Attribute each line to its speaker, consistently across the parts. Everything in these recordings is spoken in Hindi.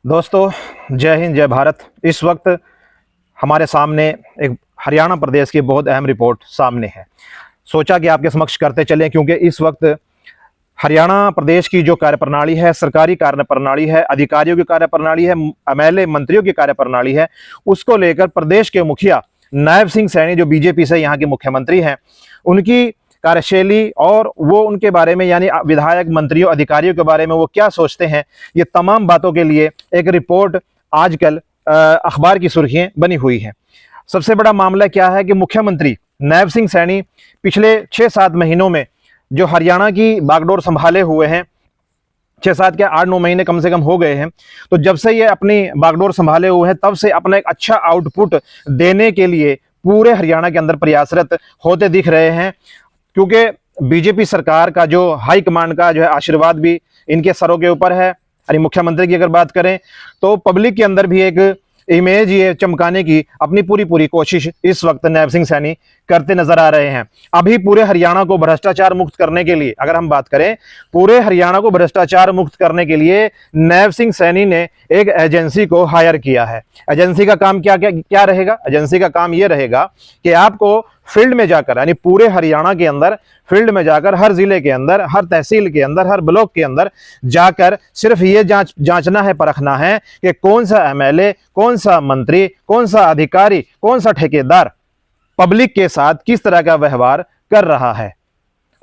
Speaker 1: दोस्तों, जय हिंद जय भारत। इस वक्त हमारे सामने एक हरियाणा प्रदेश की बहुत अहम रिपोर्ट सामने है। सोचा कि आपके समक्ष करते चलें, क्योंकि इस वक्त हरियाणा प्रदेश की जो कार्यप्रणाली है, सरकारी कार्यप्रणाली है, अधिकारियों की कार्यप्रणाली है, एमएलए मंत्रियों की कार्यप्रणाली है, उसको लेकर प्रदेश के मुखिया नायब सिंह सैनी, जो बीजेपी से यहाँ के मुख्यमंत्री हैं, उनकी कार्यशैली और वो उनके बारे में, यानी विधायक मंत्रियों अधिकारियों के बारे में वो क्या सोचते हैं, ये तमाम बातों के लिए एक रिपोर्ट आजकल अखबार की सुर्खियां बनी हुई है। सबसे बड़ा मामला क्या है कि मुख्यमंत्री नायब सिंह सैनी पिछले 6-7 महीनों में जो हरियाणा की बागडोर संभाले हुए हैं, 6-7 क्या 8-9 महीने कम से कम हो गए हैं, तो जब से ये अपनी बागडोर संभाले हुए हैं तब से अपना एक अच्छा आउटपुट देने के लिए पूरे हरियाणा के अंदर प्रयासरत होते दिख रहे हैं। क्योंकि बीजेपी सरकार का जो हाई कमांड का जो है आशीर्वाद भी इनके सरों के ऊपर है। यानी मुख्यमंत्री की अगर बात करें तो पब्लिक के अंदर भी एक इमेज ये चमकाने की अपनी पूरी कोशिश इस वक्त नायब सिंह सैनी करते नजर आ रहे हैं। अभी पूरे हरियाणा को भ्रष्टाचार मुक्त करने के लिए, अगर हम बात करें पूरे हरियाणा को भ्रष्टाचार मुक्त करने के लिए, नायब सिंह सैनी ने एक एजेंसी को हायर किया है। एजेंसी का काम क्या रहेगा? एजेंसी का काम यह रहेगा कि आपको फील्ड में जाकर, यानी पूरे हरियाणा के अंदर फील्ड में जाकर, हर जिले के अंदर, हर तहसील के अंदर, हर ब्लॉक के अंदर जाकर सिर्फ ये जांचना है, परखना है कि कौन सा एमएलए, कौन सा मंत्री, कौन सा अधिकारी, कौन सा ठेकेदार पब्लिक के साथ किस तरह का व्यवहार कर रहा है,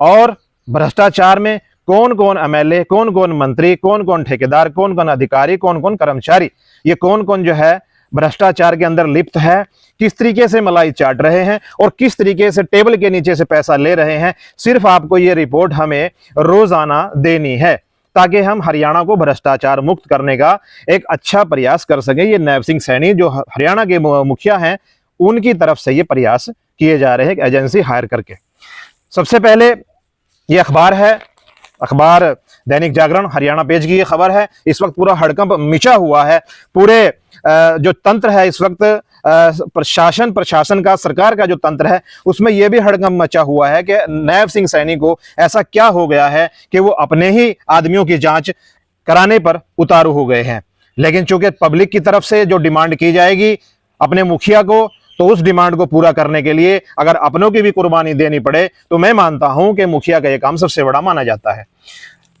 Speaker 1: और भ्रष्टाचार में कौन कौन एमएलए, कौन कौन मंत्री, कौन कौन ठेकेदार, कौन कौन अधिकारी, कौन कौन कर्मचारी, ये कौन कौन जो है भ्रष्टाचार के अंदर लिप्त है, किस तरीके से मलाई चाट रहे हैं और किस तरीके से टेबल के नीचे से पैसा ले रहे हैं। सिर्फ आपको ये रिपोर्ट हमें रोजाना देनी है ताकि हम हरियाणा को भ्रष्टाचार मुक्त करने का एक अच्छा प्रयास कर सकें। ये नायब सिंह सैनी जो हरियाणा के मुखिया हैं, उनकी तरफ से ये प्रयास किए जा रहे हैं एजेंसी हायर करके। सबसे पहले ये अखबार है, अखबार दैनिक जागरण हरियाणा पेज की ये खबर है। इस वक्त पूरा हड़कंप मिचा हुआ है। पूरे जो तंत्र है इस वक्त, प्रशासन का, सरकार का जो तंत्र है, उसमें यह भी हड़कंप मचा हुआ है कि नायब सिंह सैनी को ऐसा क्या हो गया है कि वो अपने ही आदमियों की जांच कराने पर उतारू हो गए हैं। लेकिन चूंकि पब्लिक की तरफ से जो डिमांड की जाएगी अपने मुखिया को, तो उस डिमांड को पूरा करने के लिए अगर अपनों की भी कुर्बानी देनी पड़े तो मैं मानता हूं कि मुखिया का यह काम सबसे बड़ा माना जाता है।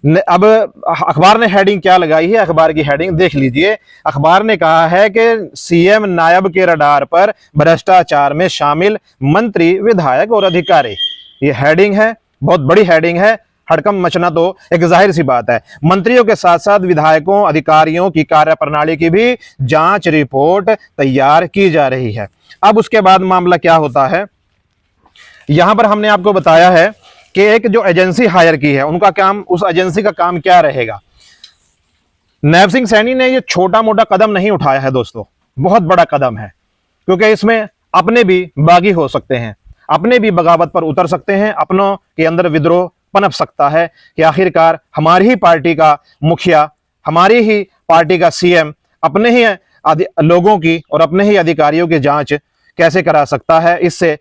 Speaker 1: अब अखबार ने हेडिंग क्या लगाई है, अखबार की हेडिंग देख लीजिए। अखबार ने कहा है कि सीएम नायब के रडार पर भ्रष्टाचार में शामिल मंत्री, विधायक और अधिकारी। ये हेडिंग है, बहुत बड़ी हेडिंग है। हड़कंप मचना तो एक जाहिर सी बात है। मंत्रियों के साथ साथ विधायकों, अधिकारियों की कार्यप्रणाली की भी जांच रिपोर्ट तैयार की जा रही है। अब उसके बाद मामला क्या होता है, यहां पर हमने आपको बताया है कि एक जो एजेंसी हायर की है, उनका काम, उस एजेंसी का काम क्या रहेगा। नायब सिंह सैनी ने ये छोटा मोटा कदम नहीं उठाया है दोस्तों, बहुत बड़ा कदम है। क्योंकि इसमें अपने भी बागी हो सकते हैं, अपने भी बगावत पर उतर सकते हैं, अपनों के अंदर विद्रोह पनप सकता है कि आखिरकार हमारी ही पार्टी का मुखिया, हमारी ही पार्टी का सीएम अपने ही लोगों की और अपने ही अधिकारियों की जांच कैसे करा सकता है। इससे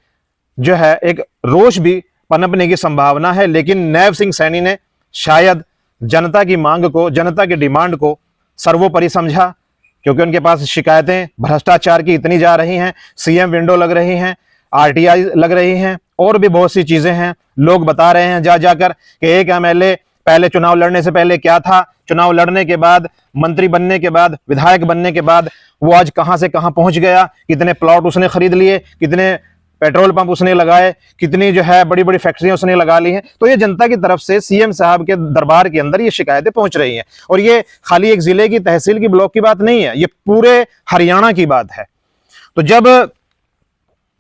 Speaker 1: जो है एक रोष भी पनपने की संभावना है। लेकिन नायब सिंह सैनी ने शायद जनता की मांग को, जनता की डिमांड को सर्वोपरि समझा, क्योंकि उनके पास शिकायतें भ्रष्टाचार की इतनी जा रही हैं, सीएम विंडो लग रही हैं, आरटीआई लग रही हैं, और भी बहुत सी चीजें हैं। लोग बता रहे हैं जा जाकर कि एक एमएलए पहले चुनाव लड़ने से पहले क्या था, चुनाव लड़ने के बाद, मंत्री बनने के बाद, विधायक बनने के बाद वो आज कहां से कहां पहुंच गया, कितने प्लॉट उसने खरीद लिए, कितने पेट्रोल पंप उसने लगाए, कितनी जो है बड़ी बड़ी फैक्ट्रियां उसने लगा ली हैं। तो ये जनता की तरफ से सीएम साहब के दरबार के अंदर ये शिकायतें पहुंच रही हैं। और ये खाली एक जिले की, तहसील की, ब्लॉक की बात नहीं है, ये पूरे हरियाणा की बात है। तो जब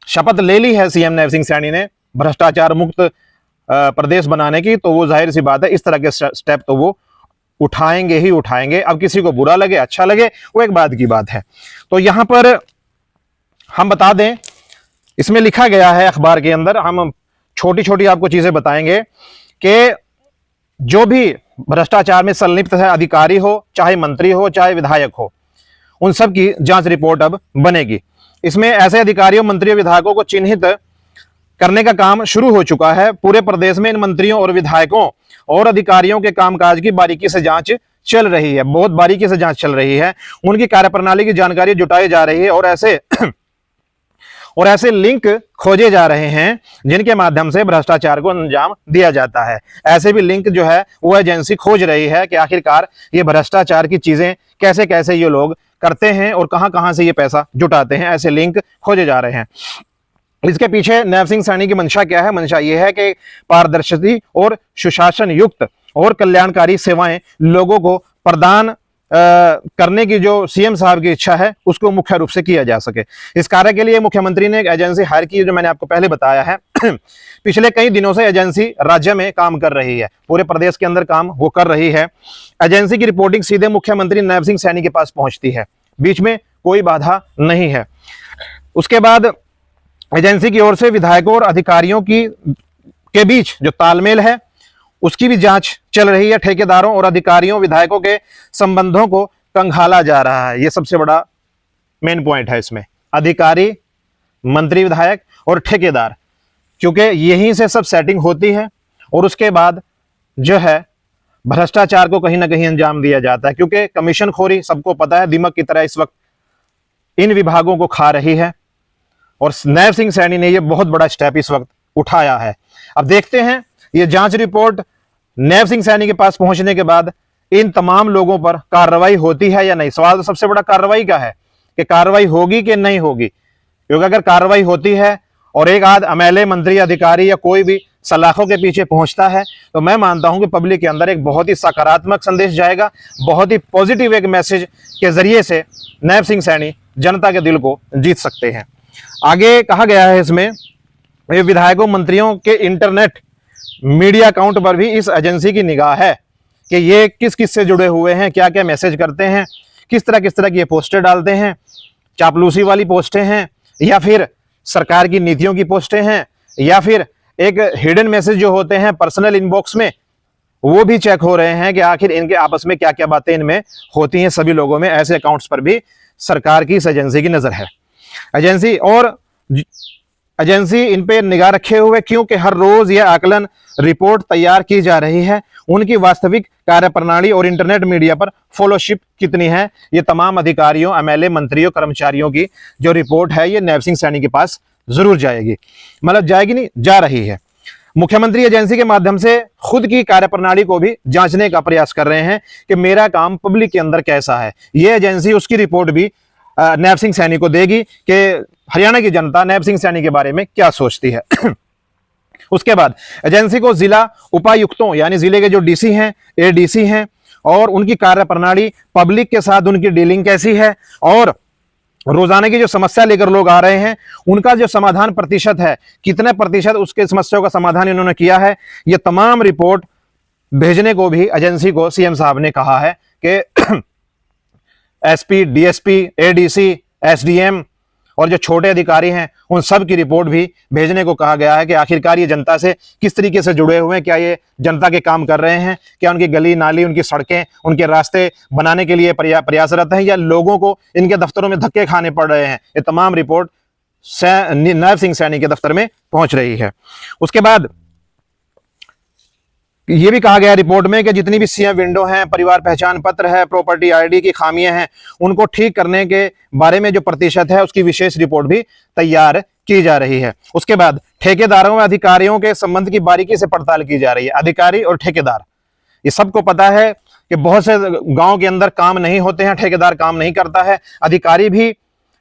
Speaker 1: शपथ ले ली है सीएम नायब सिंह सैनी ने भ्रष्टाचार मुक्त प्रदेश बनाने की, तो वो जाहिर सी बात है इस तरह के स्टेप तो वो उठाएंगे ही उठाएंगे। अब किसी को बुरा लगे, अच्छा लगे, वो एक बात की बात है। तो यहां पर हम बता दें, इसमें लिखा गया है अखबार के अंदर, हम छोटी छोटी आपको चीजें बताएंगे कि जो भी भ्रष्टाचार में संलिप्त है, अधिकारी हो, चाहे मंत्री हो, चाहे विधायक हो, उन सब की जांच रिपोर्ट अब बनेगी। इसमें ऐसे अधिकारियों, मंत्रियों, विधायकों को चिन्हित करने का काम शुरू हो चुका है। पूरे प्रदेश में इन मंत्रियों और विधायकों और अधिकारियों के कामकाज की बारीकी से जांच चल रही है, बहुत बारीकी से जांच चल रही है, उनकी कार्यप्रणाली की जानकारी जुटाई जा रही है और ऐसे लिंक खोजे जा रहे हैं जिनके माध्यम से भ्रष्टाचार को अंजाम दिया जाता है। ऐसे भी लिंक जो है वो एजेंसी खोज रही है कि आखिरकार ये भ्रष्टाचार की चीजें कैसे कैसे ये लोग करते हैं और कहां कहां से ये पैसा जुटाते हैं। ऐसे लिंक खोजे जा रहे हैं। इसके पीछे नैब सिंह सैनी की मंशा क्या है? मंशा ये है कि पारदर्शी और सुशासन युक्त और कल्याणकारी सेवाएं लोगों को प्रदान करने की जो सीएम साहब की इच्छा है उसको मुख्य रूप से किया जा सके। इस कार्य के लिए मुख्यमंत्री ने एक एजेंसी हायर की, जो मैंने आपको पहले बताया है। पिछले कई दिनों से एजेंसी राज्य में काम कर रही है, पूरे प्रदेश के अंदर काम वो कर रही है। एजेंसी की रिपोर्टिंग सीधे मुख्यमंत्री नैब सिंह सैनी के पास पहुंचती है, बीच में कोई बाधा नहीं है। उसके बाद एजेंसी की ओर से विधायकों और अधिकारियों के बीच जो तालमेल है उसकी भी जांच चल रही है। ठेकेदारों और अधिकारियों विधायकों के संबंधों को कंघाला जा रहा है, यह सबसे बड़ा मेन पॉइंट है इसमें। अधिकारी, मंत्री, विधायक और ठेकेदार, क्योंकि यहीं से सब सेटिंग होती है और उसके बाद जो है भ्रष्टाचार को कहीं ना कहीं अंजाम दिया जाता है। क्योंकि कमीशन खोरी सबको पता है दीमक की तरह इस वक्त इन विभागों को खा रही है और नैब सिंह सैनी ने यह बहुत बड़ा स्टेप इस वक्त उठाया है। अब देखते हैं ये जांच रिपोर्ट नैब सिंह सैनी के पास पहुंचने के बाद इन तमाम लोगों पर कार्रवाई होती है या नहीं। सवाल तो सबसे बड़ा कार्रवाई का है कि कार्रवाई होगी कि नहीं होगी, क्योंकि अगर कार्रवाई होती है और एक आध एमएलए, मंत्री, अधिकारी या कोई भी सलाखों के पीछे पहुंचता है तो मैं मानता हूं कि पब्लिक के अंदर एक बहुत ही सकारात्मक संदेश जाएगा, बहुत ही पॉजिटिव एक मैसेज के जरिए से नैब सिंह सैनी जनता के दिल को जीत सकते हैं। आगे कहा गया है इसमें विधायकों, मंत्रियों के इंटरनेट मीडिया अकाउंट पर भी इस एजेंसी की निगाह है कि ये किस किस से जुड़े हुए हैं, क्या क्या मैसेज करते हैं, किस तरह की ये पोस्टें डालते हैं, चापलूसी वाली पोस्टें हैं या फिर सरकार की नीतियों की पोस्टें हैं या फिर एक हिडन मैसेज जो होते हैं पर्सनल इनबॉक्स में, वो भी चेक हो रहे हैं कि आखिर इनके आपस में क्या क्या बातें इनमें होती हैं सभी लोगों में। ऐसे अकाउंट्स पर भी सरकार की इस एजेंसी की नजर है। एजेंसी इन पे निगाह रखे हुए, क्योंकि हर रोज यह आकलन रिपोर्ट तैयार की जा रही है। उनकी वास्तविक कार्यप्रणाली और इंटरनेट मीडिया पर फॉलोशिप कितनी है, ये तमाम अधिकारियों, एमएलए, मंत्रियों, कर्मचारियों की जो रिपोर्ट है ये नैब सिंह सैनी के पास जरूर जाएगी। मतलब जाएगी नहीं, जा रही है। मुख्यमंत्री एजेंसी के माध्यम से खुद की कार्यप्रणाली को भी जांचने का प्रयास कर रहे हैं कि मेरा काम पब्लिक के अंदर कैसा है। ये एजेंसी उसकी रिपोर्ट भी नैब सिंह सैनी को देगी कि हरियाणा की जनता नैब सिंह सैनी के बारे में क्या सोचती है। उसके बाद एजेंसी को जिला उपायुक्तों यानी जिले के जो डीसी हैं, एडीसी हैं और उनकी कार्यप्रणाली, पब्लिक के साथ उनकी डीलिंग कैसी है और रोजाना की जो समस्या लेकर लोग आ रहे हैं उनका जो समाधान प्रतिशत है, कितने प्रतिशत उसके समस्याओं का समाधान इन्होंने किया है, ये तमाम रिपोर्ट भेजने को भी एजेंसी को सीएम साहब ने कहा है कि एसपी, डीएसपी, एडीसी, एसडीएम और जो छोटे अधिकारी हैं उन सब की रिपोर्ट भी भेजने को कहा गया है कि आखिरकार ये जनता से किस तरीके से जुड़े हुए हैं, क्या ये जनता के काम कर रहे हैं, क्या उनकी गली नाली, उनकी सड़कें, उनके रास्ते बनाने के लिए प्रयासरत हैं या लोगों को इनके दफ्तरों में धक्के खाने पड़ रहे हैं। ये तमाम रिपोर्ट नैब सिंह सैनी के दफ्तर में पहुंच रही है। उसके बाद ये भी कहा गया रिपोर्ट में कि जितनी भी सीएम विंडो हैं, परिवार पहचान पत्र है, प्रॉपर्टी आईडी की खामियां हैं, उनको ठीक करने के बारे में जो प्रतिशत है उसकी विशेष रिपोर्ट भी तैयार की जा रही है। उसके बाद ठेकेदारों व अधिकारियों के संबंध की बारीकी से पड़ताल की जा रही है। अधिकारी और ठेकेदार, ये सबको पता है कि बहुत से गांव के अंदर काम नहीं होते हैं, ठेकेदार काम नहीं करता है, अधिकारी भी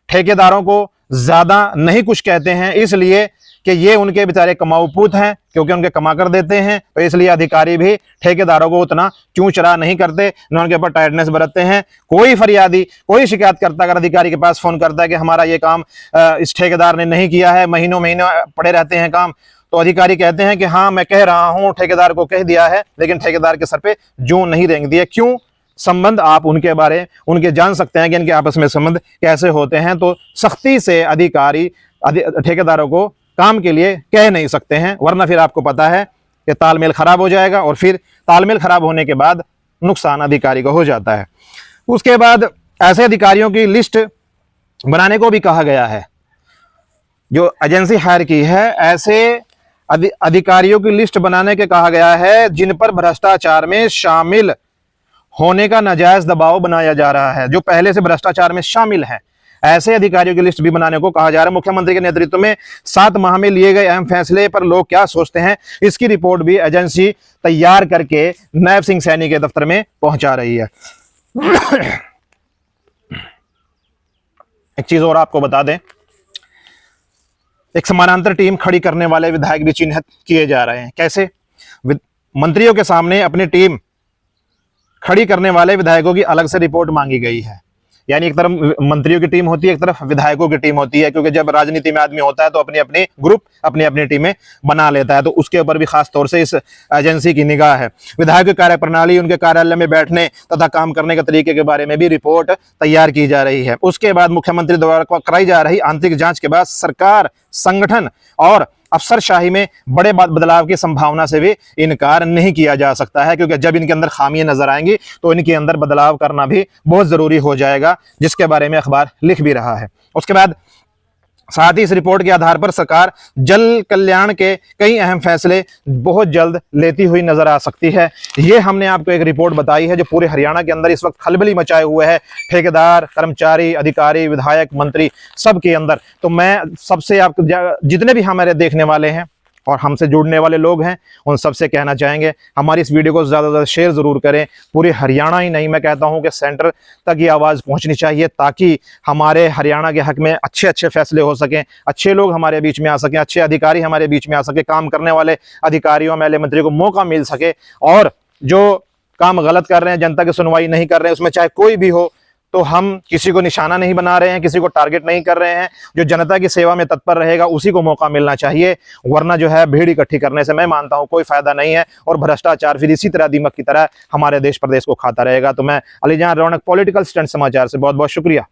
Speaker 1: ठेकेदारों को ज्यादा नहीं कुछ कहते हैं, इसलिए कि ये उनके बेचारे कमाऊ पूत हैं, क्योंकि उनके कमा कर देते हैं, तो इसलिए अधिकारी भी ठेकेदारों को उतना चूं चरा नहीं करते, न उनके ऊपर टाइटनेस बरतते हैं। कोई फरियादी, कोई शिकायतकर्ता अगर अधिकारी के पास फोन करता है कि हमारा ये काम इस ठेकेदार ने नहीं किया है, महीनों महीनों पड़े रहते हैं काम, तो अधिकारी कहते हैं कि हाँ मैं कह रहा हूं, ठेकेदार को कह दिया है, लेकिन ठेकेदार के सर पे जूं नहीं रेंग दिए। क्यों? संबंध आप उनके जान सकते हैं कि इनके आपस में संबंध कैसे होते हैं, तो सख्ती से अधिकारी ठेकेदारों को काम के लिए कह नहीं सकते हैं, वरना फिर आपको पता है कि तालमेल खराब हो जाएगा और फिर तालमेल खराब होने के बाद नुकसान अधिकारी को हो जाता है। उसके बाद ऐसे अधिकारियों की लिस्ट बनाने को भी कहा गया है, जो एजेंसी हायर की है, ऐसे अधिकारियों की लिस्ट बनाने के कहा गया है जिन पर भ्रष्टाचार में शामिल होने का नाजायज दबाव बनाया जा रहा है, जो पहले से भ्रष्टाचार में शामिल है। ऐसे अधिकारियों की लिस्ट भी बनाने को कहा जा रहा है। मुख्यमंत्री के नेतृत्व में 7 माह में लिए गए अहम फैसले पर लोग क्या सोचते हैं, इसकी रिपोर्ट भी एजेंसी तैयार करके नैब सिंह सैनी के दफ्तर में पहुंचा रही है। एक चीज और आपको बता दें, एक समानांतर टीम खड़ी करने वाले विधायक भी चिन्हित किए जा रहे हैं। कैसे? मंत्रियों के सामने अपनी टीम खड़ी करने वाले विधायकों की अलग से रिपोर्ट मांगी गई है। यानी एक तरफ मंत्रियों की टीम होती है, एक तरफ विधायकों की टीम होती है, क्योंकि जब राजनीति में आदमी होता है तो अपनी अपनी ग्रुप अपनी अपनी टीमें बना लेता है, तो उसके ऊपर भी खास तौर से इस एजेंसी की निगाह है। विधायक की कार्यप्रणाली, उनके कार्यालय में बैठने तथा काम करने के तरीके के बारे में भी रिपोर्ट तैयार की जा रही है। उसके बाद मुख्यमंत्री द्वारा कराई जा रही आंतरिक जांच के बाद सरकार, संगठन और अफसरशाही में बड़े बदलाव की संभावना से भी इनकार नहीं किया जा सकता है, क्योंकि जब इनके अंदर खामियां नजर आएंगी तो इनके अंदर बदलाव करना भी बहुत जरूरी हो जाएगा, जिसके बारे में अखबार लिख भी रहा है। उसके बाद साथ ही इस रिपोर्ट के आधार पर सरकार जल कल्याण के कई अहम फैसले बहुत जल्द लेती हुई नजर आ सकती है। ये हमने आपको एक रिपोर्ट बताई है जो पूरे हरियाणा के अंदर इस वक्त खलबली मचाए हुए है, ठेकेदार, कर्मचारी, अधिकारी, विधायक, मंत्री सबके अंदर। तो मैं सबसे आपको जितने भी हमारे देखने वाले हैं और हमसे जुड़ने वाले लोग हैं उन सबसे कहना चाहेंगे, हमारी इस वीडियो को ज़्यादा से ज़्यादा शेयर ज़रूर करें। पूरे हरियाणा ही नहीं, मैं कहता हूं कि सेंटर तक ये आवाज़ पहुंचनी चाहिए, ताकि हमारे हरियाणा के हक में अच्छे अच्छे फैसले हो सकें, अच्छे लोग हमारे बीच में आ सकें, अच्छे अधिकारी हमारे बीच में आ सके, काम करने वाले अधिकारियों, एमएलए, मंत्री को मौका मिल सके। और जो काम गलत कर रहे हैं, जनता की सुनवाई नहीं कर रहे हैं, उसमें चाहे कोई भी हो, तो हम किसी को निशाना नहीं बना रहे हैं, किसी को टारगेट नहीं कर रहे हैं। जो जनता की सेवा में तत्पर रहेगा उसी को मौका मिलना चाहिए, वरना जो है भीड़ इकट्ठी करने से मैं मानता हूं कोई फायदा नहीं है, और भ्रष्टाचार फिर इसी तरह दीमक की तरह हमारे देश प्रदेश को खाता रहेगा। तो मैं अलीजान रौनक, पॉलिटिकल स्टंट समाचार से बहुत बहुत शुक्रिया।